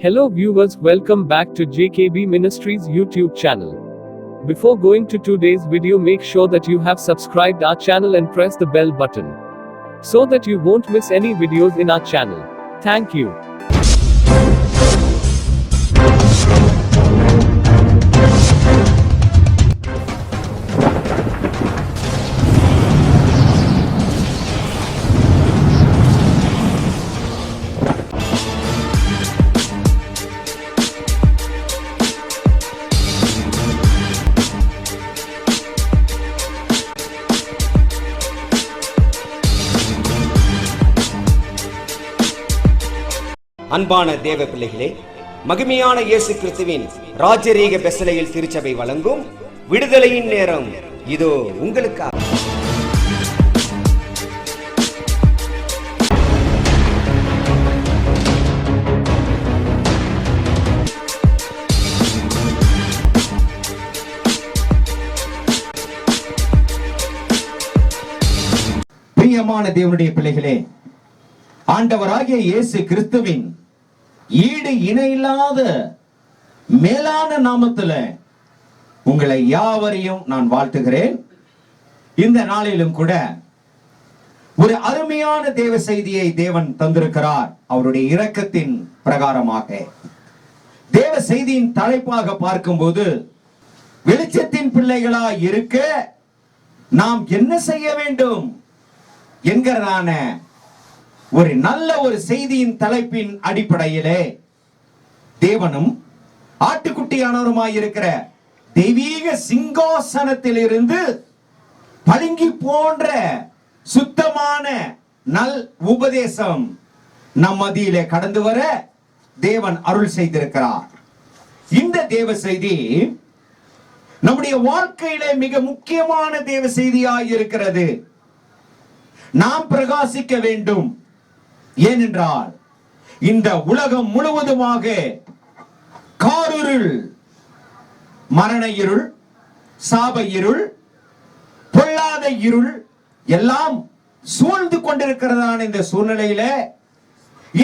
Hello viewers, welcome back to JKB Ministries YouTube channel. Before going to today's video, make sure that you have subscribed our channel and press the bell button so that you won't miss any videos in our channel. Thank you. அன்பான தேவ பிள்ளைகளே, மகிமையான இயேசு கிறிஸ்துவின் ராஜரீக பெசலையில் திருச்சபை வழங்கும் விடுதலையின் நேரம் இதோ உங்களுக்காக. பிரியமான தேவனுடைய பிள்ளைகளே, ஆண்டவராகிய இயேசு கிறிஸ்துவின் ஈடு இணையில்லாத மேலான நாமத்துல உங்களை யாவரையும் நான் வாழ்த்துகிறேன். இந்த நாளிலும் கூட ஒரு அருமையான தேவ செய்தியை தேவன் தந்திருக்கிறார். அவருடைய இரக்கத்தின் பிரகாரமாக தேவ செய்தியின் தலைப்பாக பார்க்கும்போது, வெளிச்சத்தின் பிள்ளைகளாய் இருக்க நாம் என்ன செய்ய வேண்டும் என்கிறதான ஒரு நல்ல ஒரு செய்தியின் தலைப்பின் அடிப்படையிலே தேவனும் ஆட்டுக்குட்டியானவருமாய் இருக்கிற தெய்வீக சிங்காசனத்தில் இருந்து பளிங்கு போன்ற சுத்தமான நல் உபதேசம் நம் மத்தியிலே கடந்து வர தேவன் அருள் செய்திருக்கிறார். இந்த தேவ செய்தி நம்முடைய வாழ்க்கையிலே மிக முக்கியமான தேவ செய்தியாய் இருக்கிறது. நாம் பிரகாசிக்க வேண்டும். ஏனென்றால் இந்த உலகம் முழுவதுமாக காரிருள், மரண இருள், சாப இருள், பொல்லாத இருள் எல்லாம் சூழ்ந்து கொண்டிருக்கிறதான இந்த சூழ்நிலையில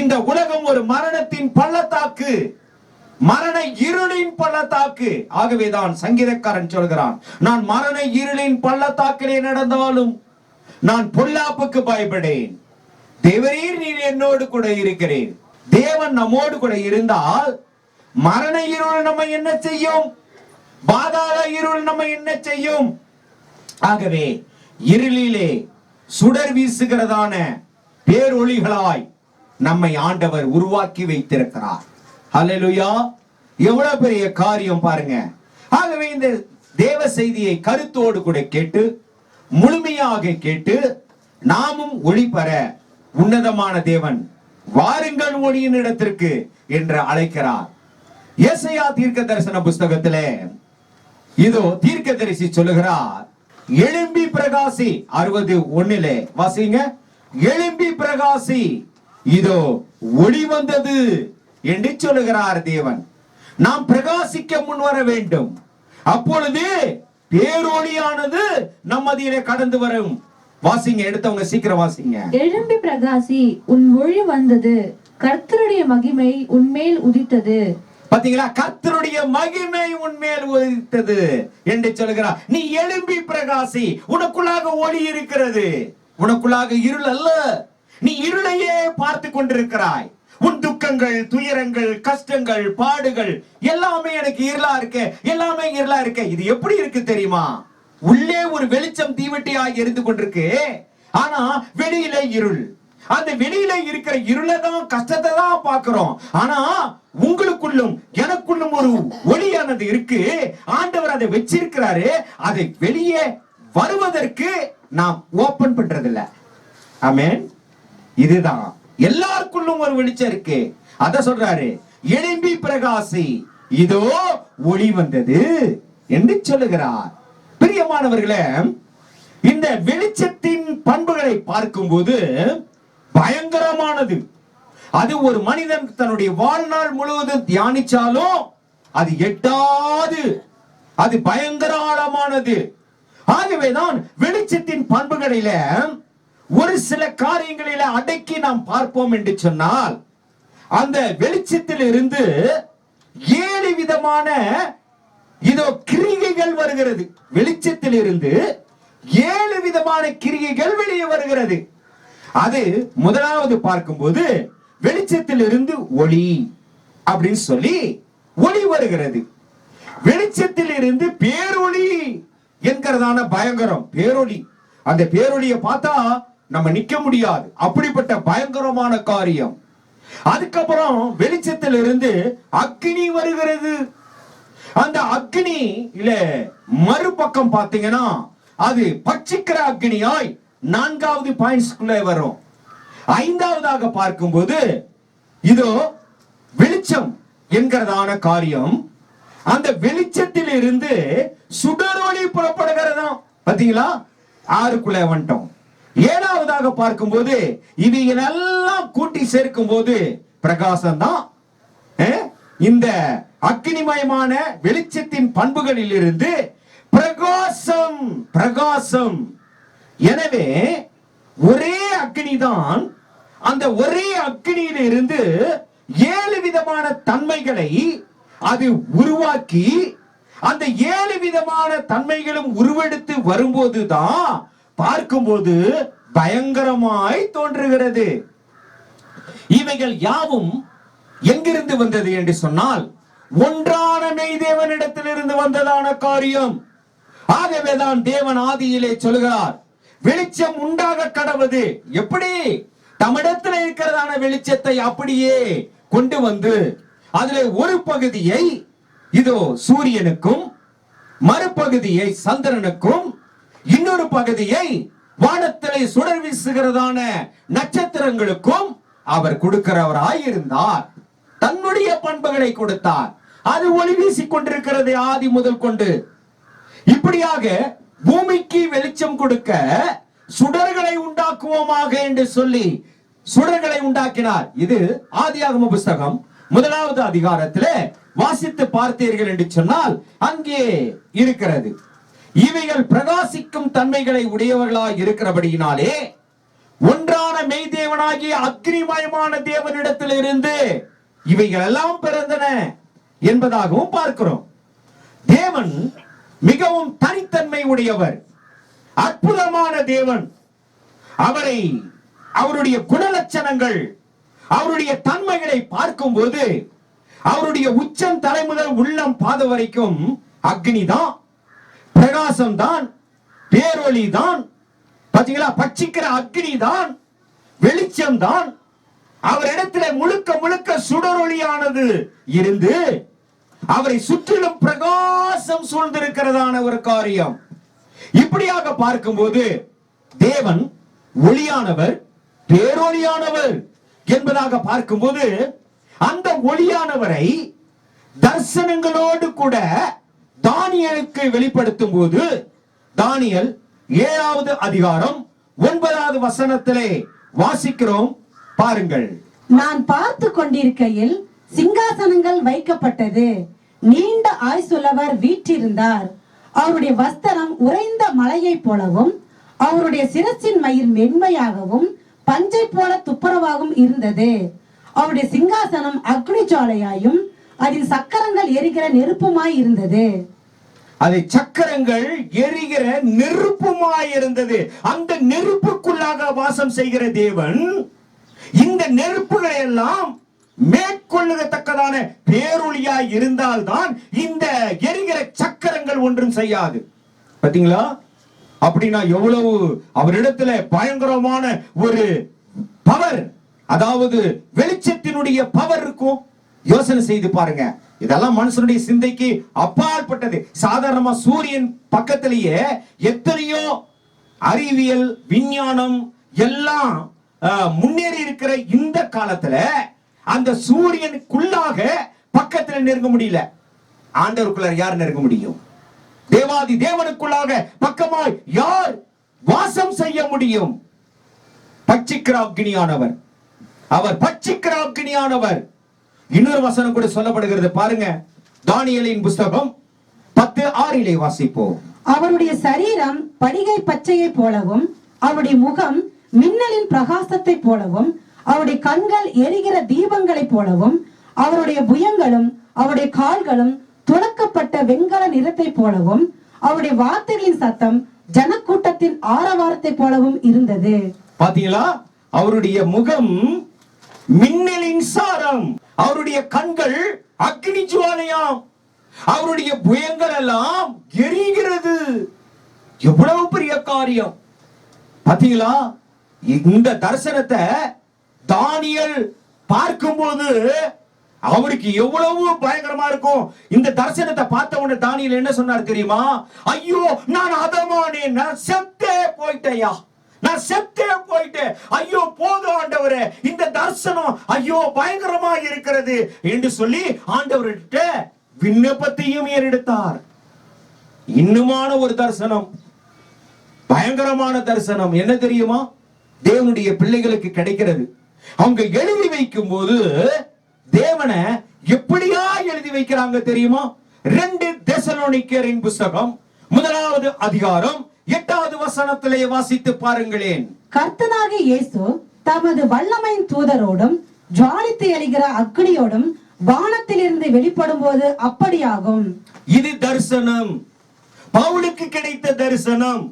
இந்த உலகம் ஒரு மரணத்தின் பள்ளத்தாக்கு, மரண இருளின் பள்ளத்தாக்கு. ஆகவேதான் சங்கீதக்காரன் சொல்கிறான், நான் மரண இருளின் பள்ளத்தாக்கிலே நடந்தாலும் நான் பொல்லாப்புக்கு பயப்படேன். தேவரீர் நீர் என்னோடு கூட இருக்கிறீர். தேவன் நம்மோடு கூட இருந்தால் மரண இருள் நம்ம என்ன செய்யும்? பாதாள இருள் நம்ம என்ன செய்யும்? ஆகவே இருளிலே சுடர் வீசுகிறதான பேரொளிகளாய் நம்மை ஆண்டவர் உருவாக்கி வைத்திருக்கிறார். ஹல்லேலூயா! எவ்வளவு பெரிய காரியம் பாருங்க. ஆகவே இந்த தேவ செய்தியை கருத்தோடு கூட கேட்டு முழுமையாக கேட்டு நாமும் ஒளி பெற உன்னதமான தேவன் வாருங்கள் ஒளியின் இடத்திற்கு என்று அழைக்கிறார். ஏசாயா தீர்க்க தரிசன புஸ்தகத்திலே இதோ தீர்க்கதரிசி சொல்லுகிறார், எழும்பி பிரகாசி. 61 வாசிங்க. எழும்பி பிரகாசி, இதோ ஒளி வந்தது என்று சொல்லுகிறார் தேவன். நாம் பிரகாசிக்க முன்வர வேண்டும். அப்பொழுது பேரொளியானது நம்மதிலே கடந்து வரும். வாசிங்க, எடுத்தவங்க சீக்கிரம் வாசிங்க. எழும்பி பிரகாசி, உன் ஒளி வந்தது, கர்த்தருடைய மகிமை உன்மேல் உதித்தது. பாத்தீங்களா? கர்த்தருடைய மகிமை உன்மேல் உதித்தது என்று சொல்கிறார். நீ எழும்பி பிரகாசி. உனக்குள்ளாக ஒளி இருக்கிறது, உனக்குள்ளாக இருள் அல்ல. நீ இருளையே பார்த்து கொண்டிருக்கிறாய். உன் துக்கங்கள், துயரங்கள், கஷ்டங்கள், பாடுகள் எல்லாமே எனக்கு இருளா இருக்கு, எல்லாமே இருளா இருக்கு. இது எப்படி இருக்கு தெரியுமா? உள்ளே ஒரு வெளிச்சம் தீவெட்டியாய் எரிந்து கொண்டிருக்கு, ஆனா வெளியில இருள். அந்த வெளியில இருக்கிற இருளை தான், கஷ்டத்தை தான் பார்க்கிறோம். ஆனா உங்களுக்குள்ளும் எனக்குள்ளும் ஒரு ஒளியானது இருக்கு. ஆண்டவர் அதை வச்சிருக்கிறாரு. அதை வெளியே வருவதற்கு நாம் ஓபன் பண்றது இல்ல. ஆமென். இதுதான் எல்லாருக்குள்ளும் ஒரு வெளிச்சம் இருக்கு. அத சொல்றாரு, எழும்பி பிரகாசி, இதோ ஒளி வந்தது என்று சொல்லுகிறார். பிரியமானவர்களே, இந்த வெளிச்சத்தின் பண்புகளை பார்க்கும்போது பயங்கரமானது. அது ஒரு மனிதன் தன்னுடைய வாழ்நாள் முழுவதும் தியானிச்சாலும் அது எட்டாது. அது பயங்கர ஆழமானது. ஆகவேதான் வெளிச்சத்தின் பண்புகளில ஒரு சில காரியங்களில அடக்கி நாம் பார்ப்போம் என்று சொன்னால், அந்த வெளிச்சத்தில் இருந்து 7 விதமான இதோ கிரிகைகள் வருகிறது. வெளிச்சத்தில் இருந்து 7 விதமான கிரிகைகள் வெளியே வருகிறது. அது முதலாவது பார்க்கும்போது வெளிச்சத்தில் இருந்து ஒளி அப்படின்னு சொல்லி ஒளி வருகிறது. வெளிச்சத்தில் இருந்து பேரொளி என்கிறதான பயங்கரம் பேரொளி. அந்த பேரொளியை பார்த்தா நம்ம நிக்க முடியாது, அப்படிப்பட்ட பயங்கரமான காரியம். அதுக்கப்புறம் வெளிச்சத்தில் இருந்து அக்னி வருகிறது. அந்த அக்னி இல்ல மறுபக்கம் பாத்தீங்கன்னா அது பட்சிக்கிற அக்னியாய் 4வது பாயிண்ட்ஸ்க்குள்ள வரும். 5வதாக பார்க்கும்போது இதோ வெளிச்சம் என்கிறதான காரியம். அந்த வெளிச்சத்தில் இருந்து சுடரொளி புறப்படுகிறதாம். பாத்தீங்களா, 6க்குள்ள வந்துட்டோம். 7வதாக பார்க்கும்போது இவைகள் எல்லாம் கூட்டி சேர்க்கும் போது பிரகாசம் தான். இந்த அக்னிமயமான வெளிச்சத்தின் பண்புகளில் இருந்து பிரகாசம் பிரகாசம். எனவே ஒரே அக்னி தான். அந்த ஒரே அக்னியில் இருந்து 7 விதமான தன்மைகளை அது உருவாக்கி அந்த 7 விதமான தன்மைகளும் உருவெடுத்து வரும்போதுதான் பார்க்கும்போது பயங்கரமாய் தோன்றுகிறது. இவைகள் யாவும் எங்கிருந்து வந்தது என்று சொன்னால் ஒன்றான மெய் தேவனிடத்திலிருந்து வந்ததான காரியம். ஆகவேதான் தேவன் ஆதியிலே சொல்கிறார், வெளிச்சம் உண்டாக கடவது. எப்படி? தம்மிடத்தில் இருக்கிறதான வெளிச்சத்தை அப்படியே கொண்டு வந்து அதிலே ஒரு பகுதியை இதோ சூரியனுக்கும், மறுபகுதியை சந்திரனுக்கும், இன்னொரு பகுதியை வானத்திலே சுடர் வீசுகிறதான நட்சத்திரங்களுக்கும் அவர் கொடுக்கிறவராயிருந்தார். தன்னுடைய பண்புகளை கொடுத்தார். அது ஒளி வீசிக் கொண்டிருக்கிறது ஆதி முதல் கொண்டு. இப்படியாக பூமிக்கு வெளிச்சம் கொடுக்க சுடர்களை உண்டாக்குவோமாக என்று சொல்லி சுடர்களை உண்டாக்கினார். இது ஆதியாகம புஸ்தகம் 1வது அதிகாரத்திலே வாசித்து பார்த்தீர்கள் என்று சொன்னால் அங்கே இருக்கிறது. இவைகள் பிரகாசிக்கும் தன்மைகளை உடையவர்களாய் இருக்கிறபடியினாலே ஒன்றான மெய் தேவனாகிய அக்னிமயமான தேவனிடத்தில் இருந்து இவைகள் எல்லாம் பிறந்தன என்பதாகவும் பார்க்கிறோம். தேவன் மிகவும் தனித்தன்மை உடையவர், அற்புதமான தேவன். அவரை, அவருடைய குணலட்சணங்கள், அவருடைய தன்மைகளை பார்க்கும்போது அவருடைய உச்சம் தலை முதல் உள்ளம் பாத வரைக்கும் அக்னி தான், பிரகாசம் தான், பேரொளி தான். பாத்தீங்களா, பட்சிக்கிற அக்னி தான், வெளிச்சம் தான். அவரிடத்துல முழுக்க முழுக்க சுடரொளியானது இருந்து அவரை சுற்றிலும் பிரகாசம் சூழ்ந்திருக்கிறதான ஒரு காரியம். இப்படியாக பார்க்கும்போது தேவன் ஒளியானவர், பேரொளியானவர் என்பதாக பார்க்கும்போது அந்த ஒளியானவரை தரிசனங்களோடு கூட தானியேலுக்கு வெளிப்படுத்தும் போது தானியேல் 7வது அதிகாரம் 9வது வசனத்திலே வாசிக்கிறோம். பாருங்கள். நான் பார்த்து கொண்டிருக்கையில் சிங்காசனங்கள் வைக்கப்பட்டது, நீண்ட ஆயுசுள்ளவர் வீற்றிருந்தார். அவருடைய வஸ்திரம் உறைந்த மலையை போலவும் அவருடைய சிரசின் மயிர் மென்மையாகவும் பஞ்சை போல துப்புரவாகவும் இருந்தது. அவருடைய சிங்காசனம் அக்னி ஜுவாலையாயும் அதில் சக்கரங்கள் எரிகிற நெருப்புமாய் இருந்தது. அதை சக்கரங்கள் எரிகிற நெருப்புமாய் இருந்தது. அந்த நெருப்புக்குள்ளாக வாசம் செய்கிற தேவன் இந்த நெருப்புகளை எல்லாம் மேற்கொள்ளத்தக்கதான பேரொளியாய் இருந்தால்தான் இந்த எரிகிற சக்கரங்கள் ஒன்றும் செய்யாது. பாத்தீங்களா, அப்படின்னா எவ்வளவு அவரிடத்துல பயங்கரமான ஒரு பவர், அதாவது வெளிச்சத்தினுடைய பவர் இருக்கும். யோசனை செய்து பாருங்க. இதெல்லாம் மனுஷனுடைய சிந்தைக்கு அப்பாற்பட்டது. சாதாரணமா சூரியன் பக்கத்திலேயே எத்தனையோ அறிவியல் விஞ்ஞானம் எல்லாம் முன்னேறி இருக்கிற இந்த காலத்துல அந்த சூரியனுக்குள்ளாக பக்கத்துல நெருங்க முடியல. ஆண்டவருக்குள்ள யார் நெருங்க முடியும்? தேவாதி தேவனுக்குள்ளாக பக்கமாய் யார் வாசம் செய்ய முடியும்? பட்சிக்கிற அக்னியானவர், அவர் பட்சிக்கிற அக்னியானவர். இன்னொரு வசனம் கூட சொல்லப்படுகிறது பாருங்க. தானியேலின் புஸ்தகம் 10:6 வாசிப்போம். அவருடைய சரீரம் படிகை பச்சையை போலவும் அவருடைய முகம் மின்னலின் பிரகாசத்தை போலவும் அவருடைய கண்கள் எரிகிற தீபங்களைப் போலவும் அவருடைய புயங்களும் அவருடைய கால்களும் துளக்கப்பட்ட வெண்கல நிறத்தை போலவும் அவருடைய வார்த்தைகளின் சத்தம் ஜனக்கூட்டத்தின் ஆரவாரத்தை போலவும் இருந்தது. பாத்தீங்களா? அவருடைய முகம் மின்னலின் சாரம், அவருடைய கண்கள் அக்னி ஜுவாலையாம், அவருடைய புயங்கள் எல்லாம் எரிகிறது. எவ்வளவு பெரிய காரியம் பாத்தீங்களா? இந்த தரிசனத்தை தானியேல் பார்க்கும்போது அவருக்கு எவ்வளவு பயங்கரமா இருக்கும். இந்த தரிசனத்தை பார்த்த உடனே தானியேல் என்ன சொன்னார் தெரியுமா? ஐயோ, நான் அதமானே, நான் செத்தே போயிட்டேயா, நான் செத்தே போயிட்டேன். ஐயோ போதும் ஆண்டவரே, இந்த தரிசனம் ஐயோ பயங்கரமா இருக்கிறது என்று சொல்லி ஆண்டவர்கிட்ட விண்ணப்பத்தையும் ஏறெடுத்தார். இன்னுமான ஒரு தரிசனம், பயங்கரமான தரிசனம் என்ன தெரியுமா? தேவனுடைய பிள்ளைகளுக்கு கிடைக்கிறது. அவங்க எழுதி வைக்கும் போது தேவனை எப்படியா எழுதி வைக்கிறாங்க தெரியுமா? 2 தெசலோனிக்கேயரின் புத்தகம் 1வது அதிகாரம் 8வது வசனத்திலே வாசித்து பாருங்களேன். கர்த்தனாகிய இயேசு தமது வல்லமையின் தூதரோடும் ஜுவாலித்து எரிகிற அக்னியோடும் வானத்திலிருந்து வெளிப்படும் போது அப்படியாகும். இது தரிசனம், பவுலுக்கு கிடைத்த தரிசனம்.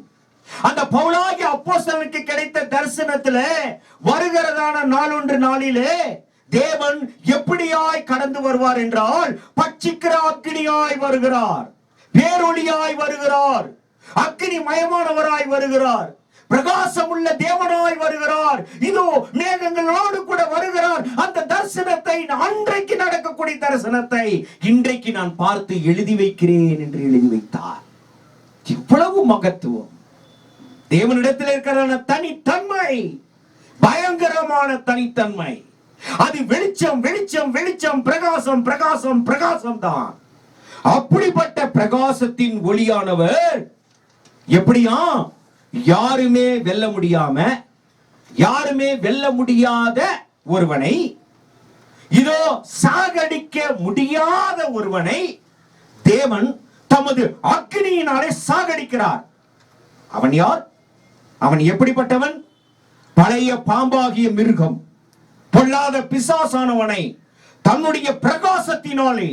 அந்த பவுலாகிய அப்போஸ்தலனுக்கு கிடைத்த தரிசனத்துல வருகிறதான நாளிலே தேவன் எப்படியாய் கடந்து வருவார் என்றால், பட்சிக்கிற அக்கினியாய் வருகிறார், பேரொளியாய் வருகிறார், அக்கினி மயமானவராய் வருகிறார், பிரகாசம் உள்ள தேவனாய் வருகிறார். இதோ மேகங்களோடு கூட வருகிறார். அந்த தரிசனத்தை, அன்றைக்கு நடக்கக்கூடிய தரிசனத்தை இன்றைக்கு நான் பார்த்து எழுதி வைக்கிறேன் என்று எழுதி வைத்தார். இவ்வளவு மகத்துவம் தேவனிடத்தில் இருக்கிற தனித்தன்மை, பயங்கரமான தனித்தன்மை. அது வெளிச்சம், வெளிச்சம், வெளிச்சம், பிரகாசம், பிரகாசம், பிரகாசம் தான். அப்படிப்பட்ட பிரகாசத்தின் ஒளியானவர் எப்படியா யாருமே வெல்ல முடியாம, யாருமே வெல்ல முடியாத ஒருவனை, இதோ சாகடிக்க முடியாத ஒருவனை தேவன் தமது அக்கினியினாலே சாகடிக்கிறார். அவன் யார்? அவன் எப்படிப்பட்டவன்? பழைய பாம்பாகிய மிருகம், பொல்லாத பிசாசானவனை தன்னுடைய பிரகாசத்தினாலே,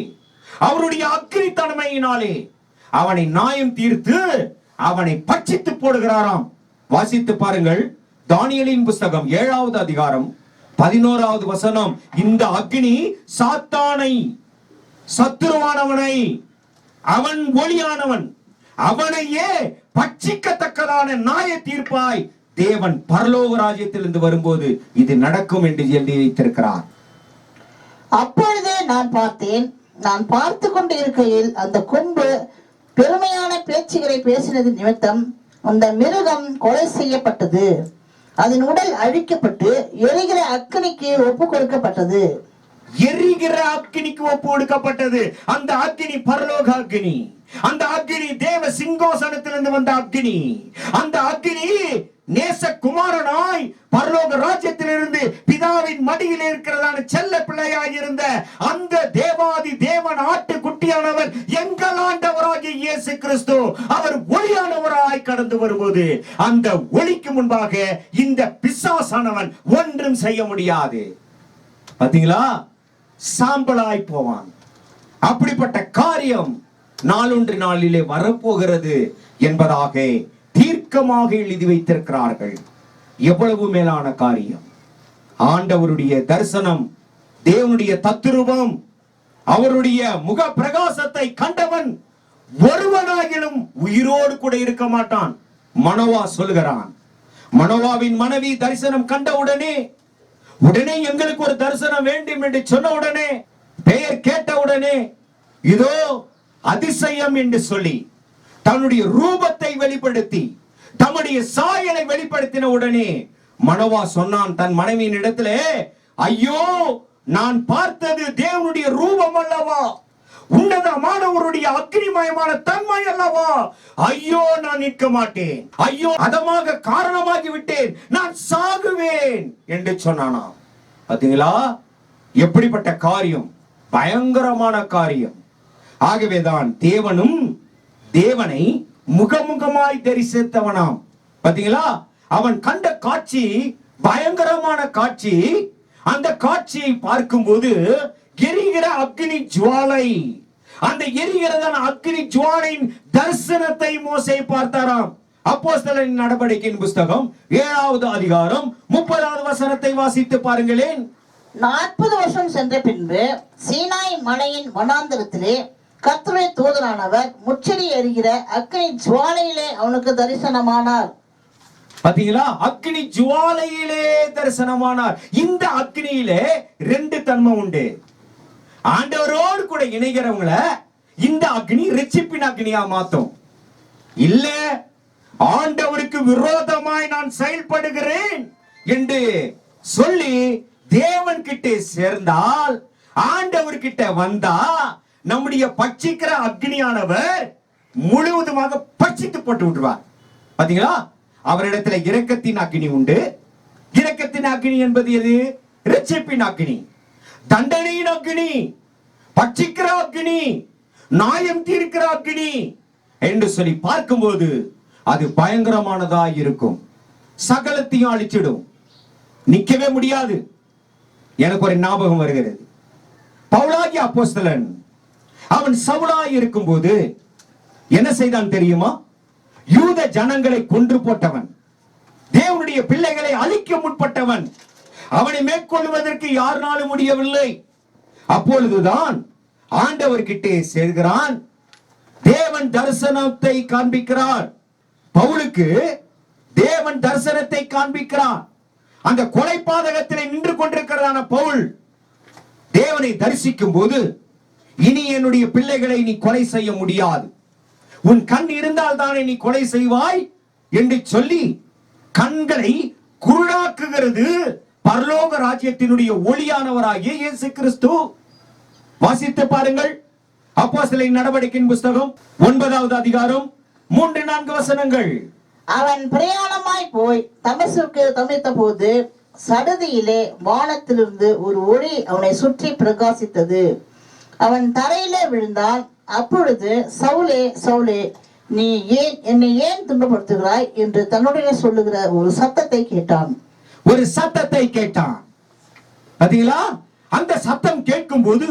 அவருடைய அக்கினி தன்மையினாலே அவனை நியாயம் தீர்த்து அவனை பட்சித்து போடுகிறாராம். வாசித்து பாருங்கள், தானியேலின் புத்தகம் 7வது அதிகாரம் 11வது வசனம். இந்த அக்கினி சாத்தானை, சத்துருவானவனை, அவன் ஒளியானவன், அவனையே பட்சிக்கத்தக்கதான நியாய தீர்ப்பாய் தேவன் பரலோக ராஜ்யத்திலிருந்து வரும்போது இது நடக்கும் என்று எழுதி வைத்திருக்கிறார். அப்பொழுதே நான் பார்த்தேன், நான் பார்த்து கொண்டு இருக்கையில் அந்த கொம்பு பெருமையான பேச்சுகளை பேசினது நிமித்தம் அந்த மிருகம் கொலை செய்யப்பட்டது, அதன் உடல் அழிக்கப்பட்டு எரிகிற அக்கினிக்கு ஒப்பு கொடுக்கப்பட்டது. எரிகிற அக்கினிக்கு ஒப்பு கொடுக்கப்பட்டது. அந்த அக்கினி பரலோக அக்கினி, அந்த அக்கினி தேவ சிங்காசனத்திலிருந்து வந்த அக்கினி, அந்த அக்கினி நேசகுமாரனாய் பரலோக ராஜ்யத்திலிருந்து பிதாவின் மடியில் இருக்கிறதான செல்ல பிள்ளையாய் இருந்த அந்த தேவாதி தேவன் ஆட்டுக்குட்டியானவர் எங்கள் ஆண்டவராகிய இயேசு கிறிஸ்து, அவர் ஒளியானவராய் கடந்து வரும்போது அந்த ஒளிக்கு முன்பாக இந்த பிசாசானவன் ஒன்றும் செய்ய முடியாது. பாத்தீங்களா? சாம்பலாய் போவான். அப்படிப்பட்ட காரியம் நாளொன்று நாளிலே வரப்போகிறது என்பதாக தீர்க்கமாக எழுதி வைத்திருக்கிறார்கள். எவ்வளவு மேலான காரியம்! ஆண்டவருடைய தரிசனம், தேவனுடைய தத்துருவம், அவருடைய முக பிரகாசத்தை கண்டவன் ஒருவனாகிலும் உயிரோடு கூட இருக்க மாட்டான். மனோவா சொல்கிறான். மனோவாவின் மனைவி தரிசனம் கண்ட உடனே எங்களுக்கு ஒரு தரிசனம் வேண்டும் என்று சொன்ன உடனே, பெயர் கேட்ட உடனே, இதோ அதிசயம் என்று சொல்லி தன்னுடைய ரூபத்தை வெளிப்படுத்தி தம்முடைய சாயலை வெளிப்படுத்தின உடனே மனோவா சொன்னான் தன் மனைவியின் இடத்திலே, ஐயோ, நான் பார்த்தது தேவனுடைய ரூபம் அல்லவா, உன்னதமானவருடைய அக்னிமயமான தன்மை அல்லவா, ஐயோ நான் நிற்க மாட்டேன், ஐயோ அதமாக காரணமாகி விட்டேன், நான் சாகுவேன் என்று சொன்னானாம். பாத்தீங்களா? எப்படிப்பட்ட காரியம்! பயங்கரமான காரியம். ஆகவேதான் தேவனும் தேவனை முகமுகமாய் தரிசித்தவனாம். பாத்தீங்களா? அவன் கண்ட காட்சி பயங்கரமான காட்சி. அந்த காட்சியை பார்க்கும்போது எரிகிற அக்னி ஜுவாலை, அந்த எரிகிறதான அக்னி ஜுவாலையின் தரிசனத்தை மோசே பார்த்தாராம். அப்போஸ்தலரின் நடவடிக்கையின் புஸ்தகம் 7வது அதிகாரம் 30வது வசனத்தை வாசித்து பாருங்களேன். 40 வருஷம் சென்ற பின்பு சீனாய் மலையின் வனாந்தரத்திலே கர்த்தருடைய தூதனானவர் முச்செடி எரிகிற அக்கினி ஜுவாலையிலே அவனுக்கு தரிசனமானார். பாத்தீங்களா? அக்னி ஜுவாலையிலே தரிசனமானார். இந்த அக்னியிலே 2 தன்மை உண்டு. ஆண்டவரோடு கூட இணைகிறவங்கள இந்த அக்னி ரட்சிப்பின் அக்னியா மாத்தும். இல்ல ஆண்டவருக்கு விரோதமாய் நான் செயல்படுகிறேன் என்று சொல்லி தேவன் கிட்ட சேர்ந்தால், ஆண்டவர் கிட்ட வந்தா, நம்முடைய பட்சிக்கிற அக்னியானவர் முழுவதுமாக பட்சித்து போட்டு விட்டுருவார். பாத்தீங்களா? அவரிடத்துல இரக்கத்தின் அக்னி உண்டு. இரக்கத்தின் அக்னி என்பது எது? ரட்சிப்பின் அக்னி, தண்டனையின் அக்னி, பட்சிக்கிற அக்னி, நியாயம் தீர்க்கிற அக்னி என்று சொல்லி பார்க்கும்போது அது பயங்கரமானதா இருக்கும். சகலத்தையும் அழிச்சிடும், நிக்கவே முடியாது. எனக்கு ஒரு ஞாபகம் வருகிறது. பவுலாகிய அப்போஸ்தலன் அவன் சவுலாய் இருக்கும்போது என்ன செய்தான் தெரியுமா? யூத ஜனங்களை கொன்று போட்டவன், தேவனுடைய பிள்ளைகளை அழிக்க முற்பட்டவன். அவனை மேற்கொள்வதற்கு யாருனாலும் முடியவில்லை. அப்பொழுதுதான் ஆண்டவர் கிட்டே சேர்கிறான். தேவன் தரிசனத்தை காண்பிக்கிறார். பவுலுக்கு தேவன் தரிசனத்தை காண்பிக்கிறார். அந்த கொலை பாதகத்திலே நின்று கொண்டிருக்கிறதான பவுல் தேவனை தரிசிக்கும் போது, இனி என்னுடைய பிள்ளைகளை நீ கொலை செய்ய முடியாது, உன் கண் இருந்தால் தானே நீ கொலை செய்வாய் என்று சொல்லி கண்களை குருடாக்குகிறது பரலோக ராஜ்யத்தினுடைய ஒளியானவராகிய இயேசு கிறிஸ்து. வாசித்து பாருங்கள். அப்போஸ்தலரின் நடவடிக்கையின் புஸ்தகம் 9வது அதிகாரம் 3-4 வசனங்கள். அவன் பிரயாணமாய் போய் தமசுக்கு தமைத்த போது சடுதியிலே வானத்திலிருந்து ஒரு ஒளி அவனை சுற்றி பிரகாசித்தது. அவன் தரையிலே விழுந்தான். அப்பொழுது சவுலே, சவுலே, நீ என்னை ஏன் துன்பப்படுத்துகிறாய் என்று தன்னுடைய சொல்லுகிற ஒரு சத்தத்தை கேட்டான். ஒரு சத்தத்தை கேட்டான். பாத்தீங்களா? அந்த சத்தம் கேட்கும் போது,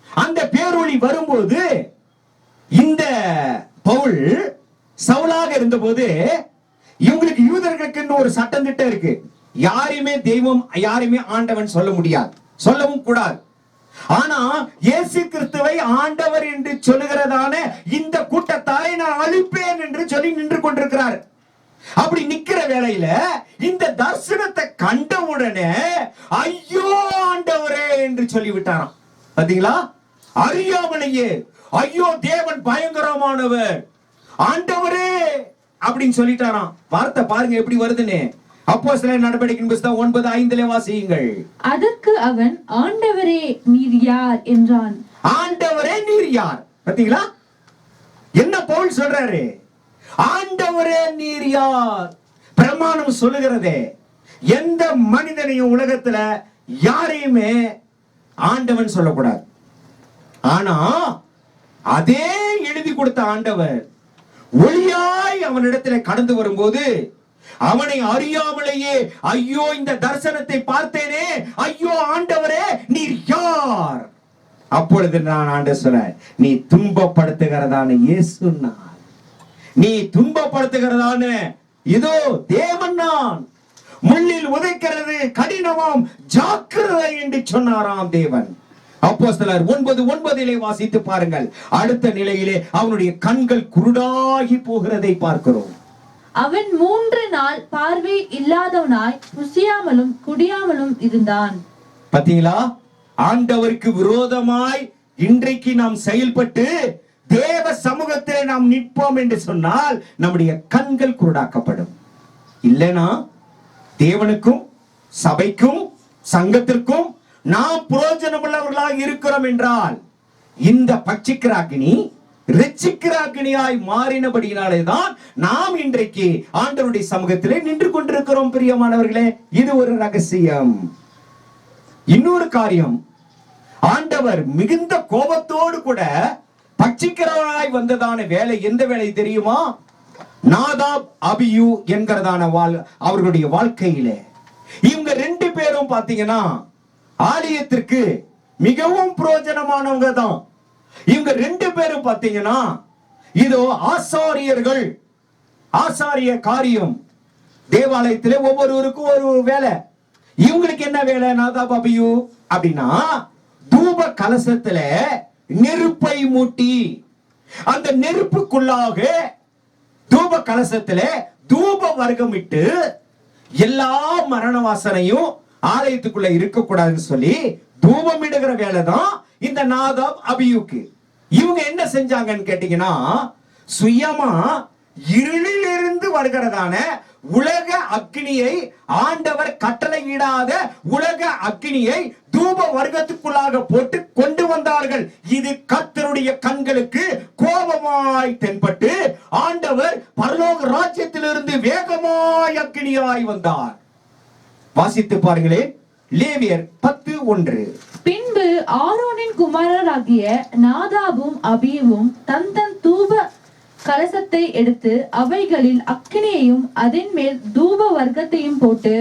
அந்த பேரொளி வரும்போது, இந்த பவுல் சவுலாக இருந்தபோது இவங்களுக்கு யூதர்களுக்கு ஒரு சட்டம் திட்டம் இருக்கு. யாரையுமே தெய்வம், யாரையுமே ஆண்டவன் சொல்ல முடியாது, சொல்லவும் கூடாது. ஆனா இயேசு கிறிஸ்துவை ஆண்டவர் என்று சொல்லுகிறதான இந்த கூட்டத்தாரை நான் அழிப்பேன் என்று சொல்லி நின்று கொண்டிருக்கிறார். அப்படி நிக்கிற வேளையில இந்த தரிசனத்தை கண்ட உடனே ஐயோ ஆண்டவரே என்று சொல்லிவிட்டாராம். பாத்தீங்களா? அறியாமலேயே ஐயோ தேவன் பயங்கரமானவர், ஆண்டவரே அப்படின்னு சொல்லிட்டாராம். வார்த்தை பாருங்க எப்படி வருதுன்னு. அப்போஸ்தலர் நடவடிக்கையின் புஸ்தகம் 9:5 வாசியுங்கள். அதற்கு அவன், ஆண்டவரே நீர் யார் என்றான். ஆண்டவரே நீர் யார்? பாத்தீங்களா? என்ன பவுல் சொல்றாரு? ஆண்டவரே நீர் யார்? பிரமாணம் சொல்லுகிறதே, எந்த மனிதனையும் உலகத்துல யாரையுமே ஆண்டவன் சொல்லக்கூடாது. ஆனா அதே எழுதி கொடுத்த ஆண்டவர் ஒளியாய் அவனிடத்துல கடந்து வரும்போது அவனை அறியாமலேயே ஐயோ இந்த தரிசனத்தை பார்த்தேனே, ஐயோ ஆண்டவரே நீர் யார்? அப்பொழுது நான் ஆண்டவர் சொன்னேன், நீ துன்பப்படுத்துகிறதான இயேசு நான், நீ துன்பப்படுத்துகிறதான இதோ தேவன் நான், முள்ளில் உதைக்கிறது கடினமாம் ஜாக்கிரதை என்று சொன்னாராம் தேவன். அப்போஸ்தலர் 9:9 வாசித்து பாருங்கள். அடுத்த நிலையிலே அவனுடைய கண்கள் குருடாகி போகிறதை பார்க்கிறோம். அவன் 3 நாள் பார்வை இல்லாதவனாய் புசியாமலும் குடியாமலும் இருந்தான். பாத்தீங்களா? ஆண்டவருக்கு விரோதமாய் இன்றைக்கு நாம் செயல்பட்டு தேவ சமூகத்திலே நாம் நிற்போம் என்று சொன்னால் நம்முடைய கண்கள் குருடாக்கப்படும். இல்லைனா தேவனுக்கும் சபைக்கும் சங்கத்திற்கும் நாம் பிரயோஜனம் உள்ளவர்களாக இருக்கிறோம் என்றால் இந்த பட்சிக்கிற அக்னி ரட்சிக்கிற அக்னியாய் மாறினபடியினாலே தான் நாம் இன்றைக்கு ஆண்டவருடைய சமூகத்திலே நின்று கொண்டிருக்கிறோம். பிரியமானவர்களே, இது ஒரு ரகசியம். இன்னொரு காரியம், ஆண்டவர் மிகுந்த கோபத்தோடு கூட பட்சிக்கிறவராய் வந்ததான வேலை எந்த வேலை தெரியுமா? நாதாப் அபியூ என்கிறதான அவர்களுடைய வாழ்க்கையிலே இவங்க 2 பேரும் பாத்தீங்கன்னா ஆலயத்திற்கு மிகவும் பிரயோஜனமானவங்க தான். இவங்க 2 பேரும் பாத்தீங்கன்னா இதோ ஆசாரியர்கள். ஆசாரிய காரியம் தேவாலயத்திலே ஒவ்வொருவருக்கும் ஒரு வேலை. இவங்களுக்கு என்ன வேலை? நாதாப் அபியூ அப்படின்னா தூப கலசத்துல நெருப்பை மூட்டி அந்த நெருப்புக்குள்ளாக தூப கலசத்துல தூப வர்க்கமிட்டு எல்லா மரண வாசனையும் ஆலயத்துக்குள்ள இருக்க கூடாதுன்னு சொல்லி தூபம் இடுகிற வேலை தான் இந்த நாதாப் அபியூக்கு. இவங்க என்ன செஞ்சாங்கன்னு கேட்டீங்கன்னா, சுயமா இருளிலிருந்து வருகிறதான உலக அக்னியை, ஆண்டவர் கட்டளையிடாத உலக அக்னியை தூப வர்க்கத்துக்குள்ளாக போட்டு கொண்டு வந்தார்கள். இது கர்த்தருடைய கண்களுக்கு கோபமாய் தென்பட்டு ஆண்டவர் பரலோக ராஜ்யத்திலிருந்து வேகமாய் அக்னியாய் வந்தார். வாசித்து பாருங்களே, லேவியர் 10:1. பின்பு ஆரோனின் குமாரராகிய நாதாபும் அபியூவும் தன் தூப கலசத்தை எடுத்து அவைகளில் அக்கினியையும் அதன் மேல் தூப வர்க்கத்தையும் போட்டு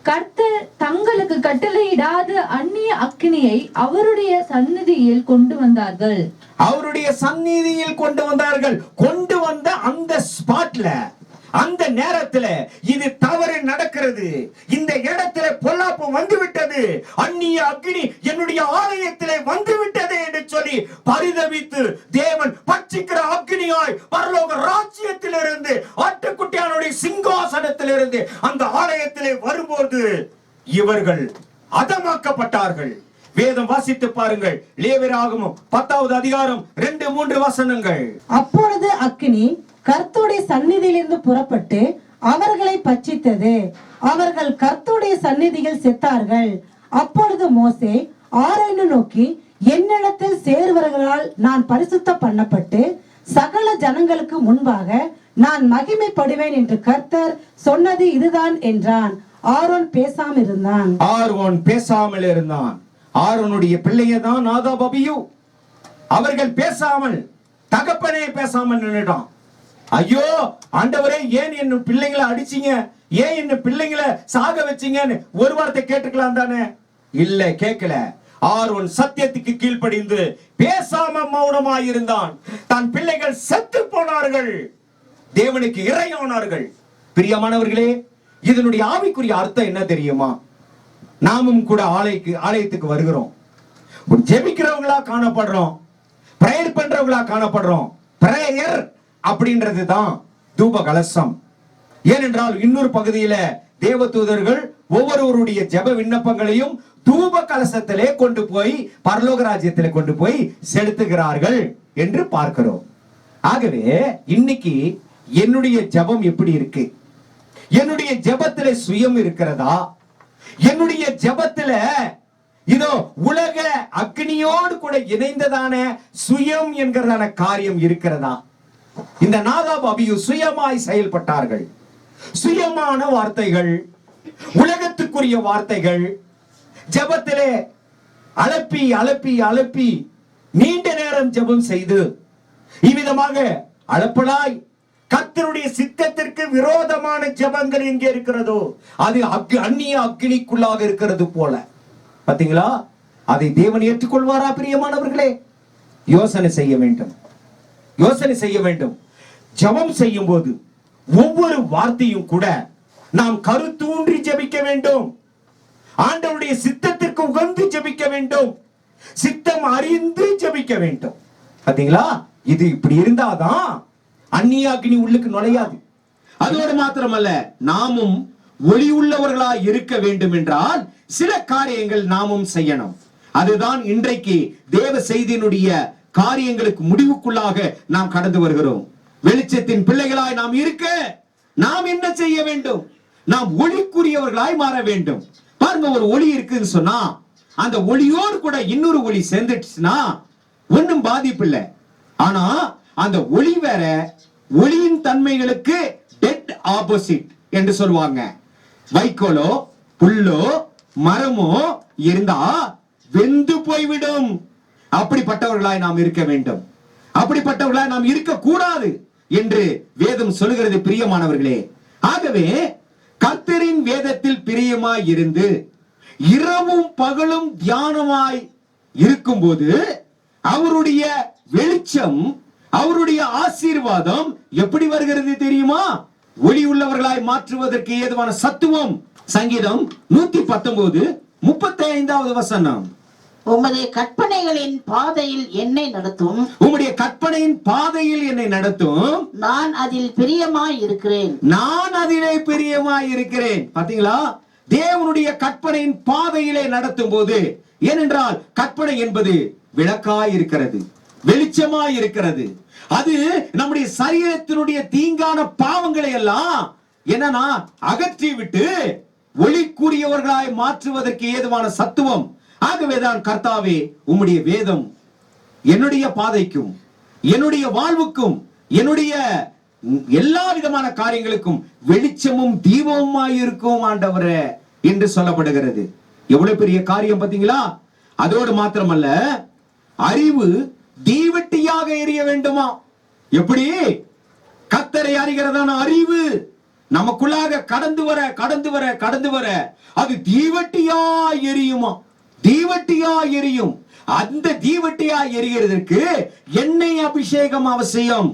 கர்த்தர் தங்களுக்கு கட்டளையிடாத அந்நிய அக்கினியை அவருடைய சந்நிதியில் கொண்டு வந்தார்கள். அவருடைய சந்நிதியில் கொண்டு வந்தார்கள். கொண்டு வந்த அந்த ஸ்பாட்ல, அந்த நேரத்துல இது தவறு நடக்கிறது. இந்த இடத்துல பொல்லாப்பு வந்து விட்டது, அந்நிய அக்னி என்னுடைய ஆலயத்திலே வந்து விட்டது என்று சொல்லி பரிதவித்து தேவன் பட்சிக்கிற அக்னியாய் பரலோக ராஜ்யத்திலிருந்து ஆட்டுக்குட்டியானுடைய சிங்காசனத்திலிருந்து அந்த ஆலயத்திலே வரும்போது இவர்கள் அதமாக்கப்பட்டார்கள். வேதம் வாசித்து பாருங்கள், லேவியராகமம் 10வது அதிகாரம் 2-3 வசனங்கள். அப்பொழுது அக்கினி கர்த்தருடைய சந்நிதியிலிருந்து புறப்பட்டு அவர்களை பட்சித்தது. அவர்கள் கர்த்தருடைய சந்நிதியில் செத்தார்கள். அப்பொழுது மோசே ஆரோனை நோக்கி, என்னிடத்தில் சேர்வர்களால் நான் பரிசுத்த பண்ணப்பட்டு சகல ஜனங்களுக்கு முன்பாக நான் மகிமைப்படுவேன் என்று கர்த்தர் சொன்னது இதுதான் என்றான். ஆரோன் பேசாமல் இருந்தான். ஆரோன் பேசாமல் இருந்தான். ஆரோனுடைய பிள்ளைங்க தான் நாதாப் அபியூ. அவர்கள் பேசாமல், தகப்பனே பேசாமல் நின்னுட்டான். ஐயோ ஆண்டவரே, ஏன் என்ன பிள்ளைங்களை அடிச்சீங்க, ஏன் என்ன பிள்ளைங்களை சாக வச்சீங்கன்னு ஒரு வார்த்தை கேட்டுக்கலாம் தானே? இல்ல, கேட்கல. ஆரோன் சத்தியத்துக்கு கீழ்ப்படிந்து பேசாம மௌனமாய் இருந்தான். தன் பிள்ளைகள் செத்து போனார்கள், தேவனுக்கு இறையானார்கள். பிரியமானவர்களே, இதனுடைய ஆவிக்குரிய அர்த்தம் என்ன தெரியுமா? நாமும் கூட ஆலயத்துக்கு வருகிறோம், ஜெபிக்கிறவங்களா காணப்படுறோம், பிரேயர் பண்றவங்களா காணப்படுறோம். பிரேயர் அப்படின்றது தான் தூப கலசம். ஏனென்றால் இன்னொரு பகுதியில தேவதூதர்கள் ஒவ்வொருவருடைய ஜெப விண்ணப்பங்களையும் தூப கலசத்திலே கொண்டு போய் பரலோக ராஜ்யத்திலே கொண்டு போய் செலுத்துகிறார்கள் என்று பார்க்கிறோம். ஆகவே இன்னைக்கு என்னுடைய ஜெபம் எப்படி இருக்கு? என்னுடைய ஜெபத்திலே சுயம் இருக்கிறதா? என்னுடைய ஜெபத்தில இதோ உலக அக்னியோடு கூட இணைந்ததான சுயம் என்கிறதான காரியம் இருக்கிறதா? இந்த நாதாப் அபியூ சுயமாய் செயல்பட்டார்கள். சுயமான வார்த்தைகள், உலகத்துக்குரிய வார்த்தைகள், ஜெபத்திலே அலப்பி அலப்பி அலப்பி நீண்ட நேரம் ஜெபம் செய்து இவ்விதமாக அளப்பலாய் கர்த்தருடைய சித்தத்திற்கு விரோதமான ஜெபங்கள் எங்கே இருக்கிறதோ அது அந்நிய அக்னிக்குள்ளாக இருக்கிறது போல. பாத்தீங்களா? அதை தேவன் ஏற்றுக்கொள்வாரா? பிரியமானவர்களே, யோசனை செய்ய வேண்டும், யோசனை செய்ய வேண்டும். ஜெபம் செய்யும் போது ஒவ்வொரு வார்த்தையும் கூட நாம் கருத்தூன்றி ஜெபிக்க வேண்டும். ஆண்டவருடைய சித்தத்திற்கு உகந்து ஜெபிக்க வேண்டும், சித்தம் அறிந்து ஜெபிக்க வேண்டும். பாத்தீங்களா? இது இப்படி இருந்தாதான் அந்நிய அக்னி உள்ளுக்கு நுழையாது. அதோடு மாத்திரமல்ல, நாமும் ஒளி உள்ளவர்களாய் இருக்க வேண்டும் என்றால் சில காரியங்கள் நாமும் செய்யணும். அதுதான் இன்றைக்கு தேவ செய்தியினுடைய காரியங்களுக்கு முடிவுக்குள்ளாக நாம் கடந்து வருகிறோம். வெளிச்சத்தின் பிள்ளைகளாய் நாம் இருக்க நாம் என்ன செய்ய வேண்டும்? நாம் ஒளிக்குரியவர்களாய் மாற வேண்டும். பாருங்க, ஒரு ஒளி இருக்குன்னு சொன்னா அந்த ஒளியோடு கூட இன்னொரு ஒளி சேர்ந்துச்சுன்னா ஒன்னும் பாதிப்பு இல்லை. ஆனா அந்த ஒளி வேற, ஒளியின் தன்மைகளுக்கு டெட் ஆப்போசிட் என்று சொல்லுவாங்க. வைக்கோலோ புல்லோ மரமோ இருந்தா வெந்து போய்விடும். அப்படிப்பட்டவர்களாய் நாம் இருக்க வேண்டும். அப்படிப்பட்டவர்களாய் நாம் இருக்க கூடாது என்று வேதம் சொல்லுகிறது. பிரியமானவர்களே, ஆகவே கர்த்தரின் வேதத்தில் பிரியமாய் இருந்து இரவும் பகலும் தியானமாய் இருக்கும்போது அவருடைய வெளிச்சம், அவருடைய ஆசீர்வாதம் எப்படி வருகிறது தெரியுமா? ஒளி உள்ளவர்களாய் மாற்றுவதற்கு ஏதுவான சத்துவம். சங்கீதம் 119:35 வசனம். உம்முடைய கற்பனைகளின் பாதையில் என்னை நடத்தும். உம்முடைய கற்பனையின் பாதையில் என்னை நடத்தும். நான் அதில் பிரியமாய் இருக்கிறேன். நான் அதிலே பிரியமாய் இருக்கிறேன். பாத்தீங்களா? தேவனுடைய கற்பனையின் பாதையிலே நடத்தும் போது, ஏனென்றால் கற்பனை என்பது விளக்காய் இருக்கிறது, வெளிச்சமாய் இருக்கிறது. அது நம்முடைய சரீரத்தினுடைய தீங்கான பாவங்களை எல்லாம் என்னன்னா அகற்றி விட்டு ஒளிக்குரியவர்களாய் மாற்றுவதற்கு ஏதுவான சத்துவம். ஆகவேதான் கர்த்தாவே, உம்முடைய வேதம் என்னுடைய பாதைக்கும், என்னுடைய வாழ்வுக்கும், என்னுடைய எல்லா விதமான காரியங்களுக்கும் வெளிச்சமும் தீபமுமாய் இருக்கும் ஆண்டவரே என்று சொல்லப்படுகிறது. எவ்வளவு பெரிய காரியம் பாத்தீங்களா? அதோடு மாத்திரமல்ல, அறிவு தீவெட்டியாக எரிய வேண்டுமா? எப்படி? கர்த்தரை அறிகிறதான அறிவு நமக்குள்ளாக கடந்து வர கடந்து வர கடந்து வர அது தீவெட்டியா எரியுமா? தீவெட்டியா எரியும். அந்த தீவெட்டியா எரிகிறதற்கு எண்ணெய் அபிஷேகம் அவசியம்.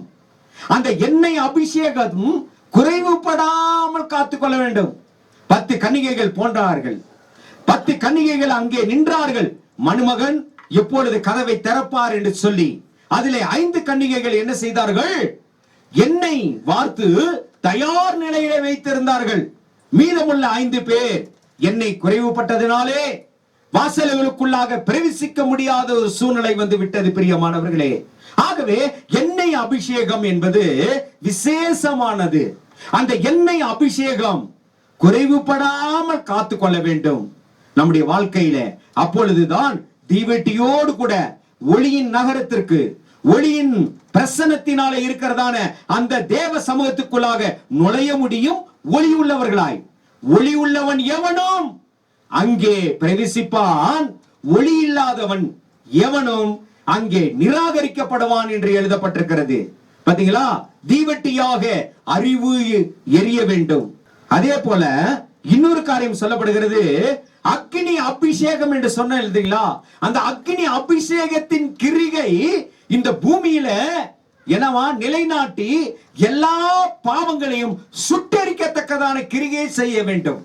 அந்த எண்ணெய் அபிஷேகம் குறைவுபடாமல் காத்துக்கொள்ள வேண்டும். 10 கன்னிகைகள் போன்றார்கள். 10 கன்னிகைகள் அங்கே நின்றார்கள். மணமகன் எப்பொழுது கதவை திறப்பார் என்று சொல்லி அதிலே 5 கன்னிகைகள் என்ன செய்தார்கள்? எண்ணெய் வார்த்து தயார் நிலையிலே வைத்திருந்தார்கள். மீதமுள்ள 5 பேர் எண்ணெய் குறைவுபட்டதினாலே வாசல்களுக்குள்ளாக பிரவேசிக்க முடியாத ஒரு சூழ்நிலை வந்து விட்டது பிரியமானவர்களே. ஆகவே எண்ணெய் அபிஷேகம் என்பது விசேஷமானது. அந்த எண்ணெய் அபிஷேகம் குறைவுபடாமல் காத்துக்கொள்ள வேண்டும் நம்முடைய வாழ்க்கையில. அப்பொழுதுதான் தீவெட்டியோடு கூட ஒளியின் நகரத்திற்கு, ஒளியின் பிரசன்னத்தினால இருக்கிறதான அந்த தேவ சமூகத்துக்குள்ளாக நுழைய முடியும். ஒளி உள்ளவர்களாய். ஒளி உள்ளவன் எவனும் அங்கே பிரவேசிப்பான், ஒளி இல்லாதவன் எவனும் அங்கே நிராகரிக்கப்படுவான் என்று எழுதப்பட்டிருக்கிறது. பாத்தீங்களா? தீவெட்டியாக அறிவு எரிய வேண்டும். அதே போல இன்னொரு காரியம் சொல்லப்படுகிறது, அக்கினி அபிஷேகம் என்று சொன்ன எழுதுங்களா? அந்த அக்கினி அபிஷேகத்தின் கிரிகை இந்த பூமியில என்னவா நிலைநாட்டி எல்லா பாவங்களையும் சுட்டரிக்கத்தக்கதான கிரிகை செய்ய வேண்டும்.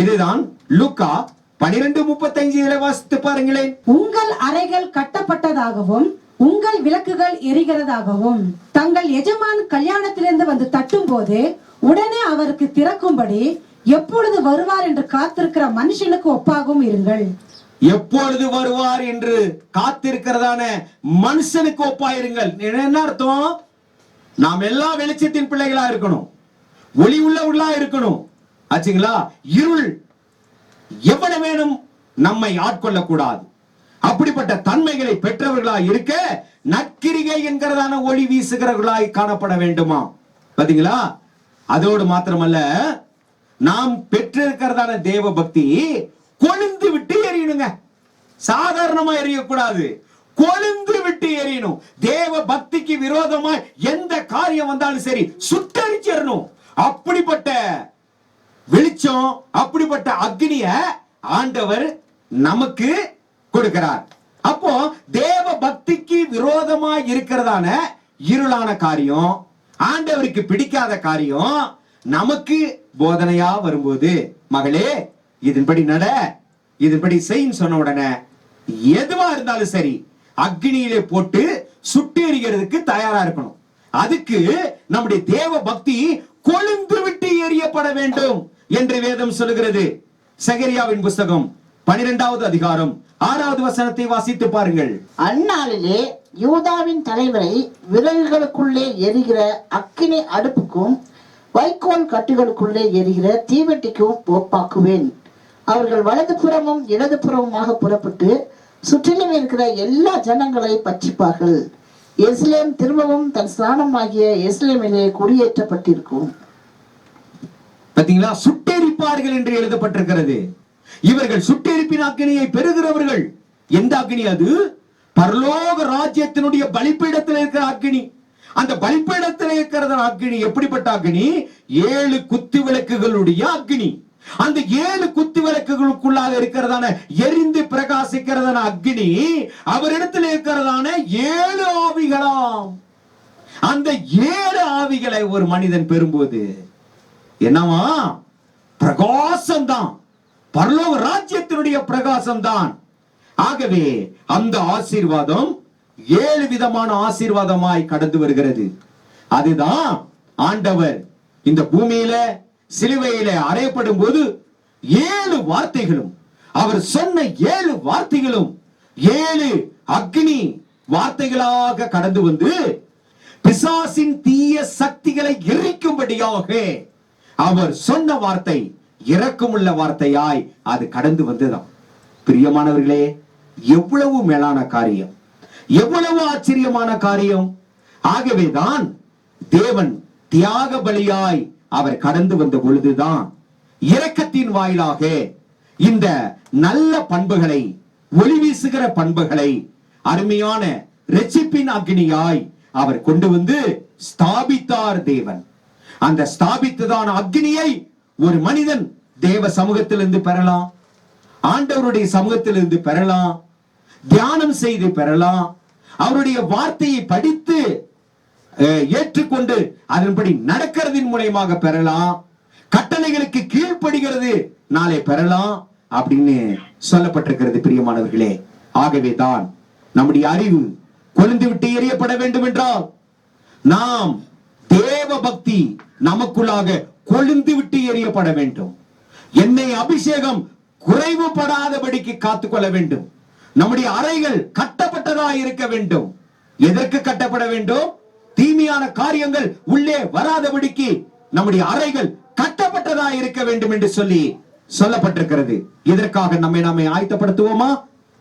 இதுதான் லூக்கா 12:35 வாசித்து பாருங்களேன். உங்கள் அறைகள் கட்டப்பட்டதாகவும் உங்கள் விளக்குகள் எரிகிறதாகவும் தங்கள் எஜமான் கல்யாணத்திலிருந்து வந்து தட்டும் போது உடனே அவருக்கு திறக்கும்படி எப்பொழுது வருவார் என்று காத்திருக்கிற மனுஷனுக்கு ஒப்பாகவும் இருங்கள். எப்பொழுது வருவார் என்று காத்திருக்கிறதான மனுஷனுக்கு ஒப்பாயிருங்கள். என்ன அர்த்தம்? நாம் எல்லா வெளிச்சத்தின் பிள்ளைகளா இருக்கணும், ஒளி உள்ளவர்களா இருக்கணும். ஆச்சுங்களா? இருள் எவனவேனும் நம்மை ஆட்கொள்ள கூடாது. அப்படிப்பட்ட தன்மைகளை பெற்றவர்களாய் இருக்க நற்கிரிகை என்கிறதான ஒளி வீசுகிறவர்களாய் காணப்பட வேண்டுமா? பாத்தீங்களா? அதோடு மாத்திரமல்ல, நாம் பெற்றிருக்கிறதான தேவ பக்தி கொழுந்து விட்டு எரியணுங்க. சாதாரணமா எரியக்கூடாது, கொழுந்து விட்டு எரியணும். தேவ பக்திக்கு விரோதமா எந்த காரியம் வந்தாலும் சரி சுட்டரிச்சிடணும். அப்படிப்பட்ட வெளிச்சம், அப்படிப்பட்ட அக்னிய ஆண்டவர் நமக்கு கொடுக்கிறார். அப்போ தேவ பக்திக்கு விரோதமா இருக்கிறதான இருளான காரியம், ஆண்டவருக்கு பிடிக்காத காரியம் நமக்கு போதனையா வரும்போது, மகளே இதன்படி நட, இதன்படி செய்ன்னு சொன்ன உடனே எதுவா இருந்தாலும் சரி அக்னியிலே போட்டு சுட்டு எரிகிறதுக்கு தயாரா இருக்கணும். அதுக்கு நம்முடைய தேவ பக்தி கொழுந்து விட்டு எரியப்பட வேண்டும் என்று வேதம் சொல்லுகிறது. சகரியாவின் புஸ்தகம் 12வது அதிகாரம் 6வது வசனத்தை வாசித்து பாருங்கள். அந்நாளிலே யூதாவின் தலைவரை விரல்களுக்குள்ளே எரிகிற அக்கினி அடுப்புக்கும் வைக்கோல் கட்டுகளுக்குள்ளே எரிகிற தீவெட்டிக்கும் ஒப்பாக்குவேன். அவர்கள் வலது புறமும் இடது புறமுமாக புறப்பட்டு சுற்றிலும் இருக்கிற எல்லா ஜனங்களை பற்றிப்பார்கள். எருசலேம் திரும்பவும் தன் ஸ்தானமாகிய எருசலேமிலே குடியேற்றப்பட்டிருக்கும். பாத்தீங்களா? சுட்டெரிப்பார்கள் என்று எழுதப்பட்டிருக்கிறது. இவர்கள் சுட்டெரிப்பின் அக்னியை பெறுகிறவர்கள். எந்த அக்னி அது? பரலோக ராஜ்யத்தினுடைய பலிபீடத்தில் இருக்கிற அக்னி. அந்த பலிபீடத்தில் இருக்கிற அக்னி எப்படிப்பட்ட அக்னி? 7 குத்து விளக்குகளுடைய அக்னி. அந்த 7 குத்து விளக்குகளுக்குள்ளாக இருக்கிறதான எரிந்து பிரகாசிக்கிறதான அக்னி அவரிடத்தில் இருக்கிறதான 7 ஆவிகளாம். அந்த 7 ஆவிகளை ஒரு மனிதன் பெறும்போது என்னவா? பிரகாசம் தான், பரலோக ராஜ்யத்தினுடைய பிரகாசம் தான். ஆகவே அந்த ஆசீர்வாதம் 7 விதமான ஆசீர்வாதமாய் கடந்து வருகிறது. அதுதான் ஆண்டவர் இந்த பூமியில சிலுவையில அறையப்படும் போது 7 வார்த்தைகளும், அவர் சொன்ன 7 வார்த்தைகளும் 7 அக்னி வார்த்தைகளாக கடந்து வந்து பிசாசின் தீய சக்திகளை எரிக்கும்படியாக அவர் சொன்ன வார்த்தை இரக்கமுள்ள வார்த்தையாய் அது கடந்து வந்ததாம். பிரியமானவர்களே, எவ்வளவு மேலான காரியம், எவ்வளவு ஆச்சரியமான காரியம். ஆகவேதான் தேவன் தியாக பலியாய் அவர் கடந்து வந்த பொழுதுதான் இரக்கத்தின் வாயிலாக இந்த நல்ல பண்புகளை, ஒளி வீசுகிற பண்புகளை அருமையான இரட்சிப்பின் அக்னியாய் அவர் கொண்டு வந்து ஸ்தாபித்தார் தேவன். அந்த ஸ்தாபித்ததான அக்னியை ஒரு மனிதன் தேவ சமூகத்திலிருந்து பெறலாம், ஆண்டவருடைய சமூகத்திலிருந்து பெறலாம், தியானம் செய்து பெறலாம், அவருடைய வார்த்தையை படித்து ஏற்றுக்கொண்டு அதன்படி நடக்கிறதின் மூலமாக பெறலாம், கட்டளைகளுக்கு கீழ்ப்படுகிறது நாளை பெறலாம் அப்படின்னு சொல்லப்பட்டிருக்கிறது. பிரியமானவர்களே, ஆகவே தான் நம்முடைய அறிவு கொழுந்து விட்டு எறியப்பட வேண்டும் என்றால் நாம் தேவ பக்தி நமக்குள்ளாக கொழுந்து விட்டு எறியப்பட வேண்டும். எண்ணெய் அபிஷேகம் குறைவுபடாதபடிக்கு காத்துக்கொள்ள வேண்டும். நம்முடைய அறைகள் கட்டப்பட்டதா இருக்க வேண்டும். எதற்கு கட்டப்பட வேண்டும்? தீமையான காரியங்கள் உள்ளே வராதபடிக்கு நம்முடைய அறைகள் கட்டப்பட்டதா இருக்க வேண்டும் என்று சொல்லி சொல்லப்பட்டிருக்கிறது. இதற்காக நம்மை ஆயத்தப்படுத்துவோமா?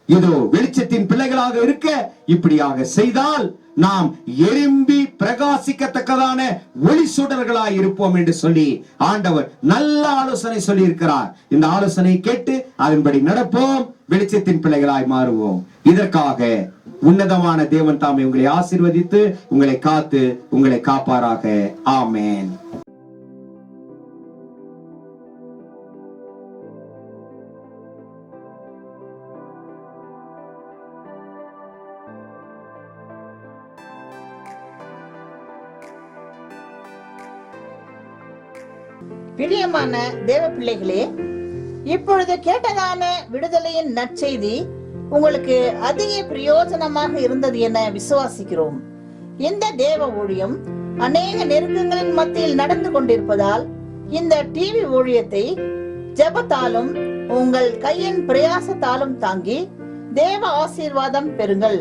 இதோ வெளிச்சத்தின் பிள்ளைகளாக இருக்க இப்படியாக செய்தால் நாம் எறும்பி பிரகாசிக்கத்தக்கதான ஒளி சுடர்களாய் இருப்போம் என்று சொல்லி ஆண்டவர் நல்ல ஆலோசனை சொல்லி இருக்கிறார். இந்த ஆலோசனை கேட்டு அதன்படி நடப்போம், வெளிச்சத்தின் பிள்ளைகளாய் மாறுவோம். இதற்காக உன்னதமான தேவன் தாமே உங்களை ஆசீர்வதித்து உங்களை காத்து உங்களை காப்பாராக. ஆமென். பிரியமான தேவ பிள்ளைகளே, இப்பொழுது கேட்டதான விடுதலையின் நற்செய்தி உங்களுக்கு அதிக பிரயோஜனமாக இருந்தது என விசுவாசிக்கிறோம். இந்த தேவ ஊழியம் அநேக நெருக்கங்களின் மத்தியில் நடந்து கொண்டிருப்பதால் இந்த டிவி ஊழியத்தை ஜெபத்தாலும் உங்கள் கையின் பிரயாசத்தாலும் தாங்கி தேவ ஆசீர்வாதம் பெறுங்கள்.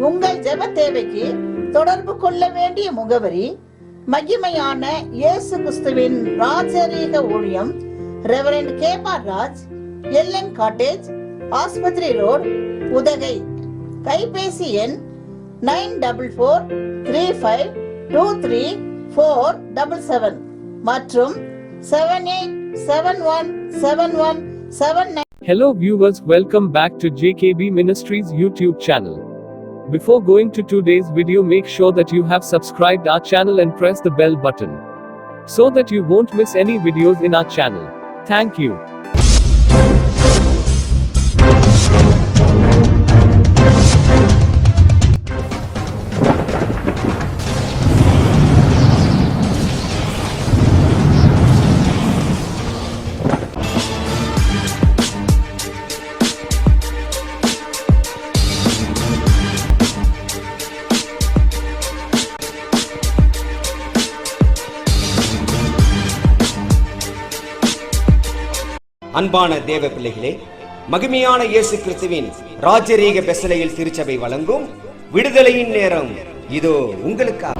உங்கள் ஜெப தேவைக்கு தொடர்பு கொள்ள வேண்டிய முகவரி: மகிமையான இயேசு கிறிஸ்துவின் ராஜரீக ஊழியம், ரெவரண்ட் கேபா ராஜ், எல்என் காட்டேஜ், ஆஸ்பத்திரி ரோட், உதகை. கைபேசி எண் 9435234477 மற்றும் 78717179. Hello viewers, welcome back to JKB Ministries YouTube channel. Before going to today's video, make sure that you have subscribed our channel and press the bell button so that you won't miss any videos in our channel. Thank you. அன்பான தேவ பிள்ளைகளே, மகிமையான இயேசு கிறிஸ்துவின் ராஜரீக பெசலையில் திருச்சபை வழங்கும் விடுதலையின் நேரம் இதோ உங்களுக்காக.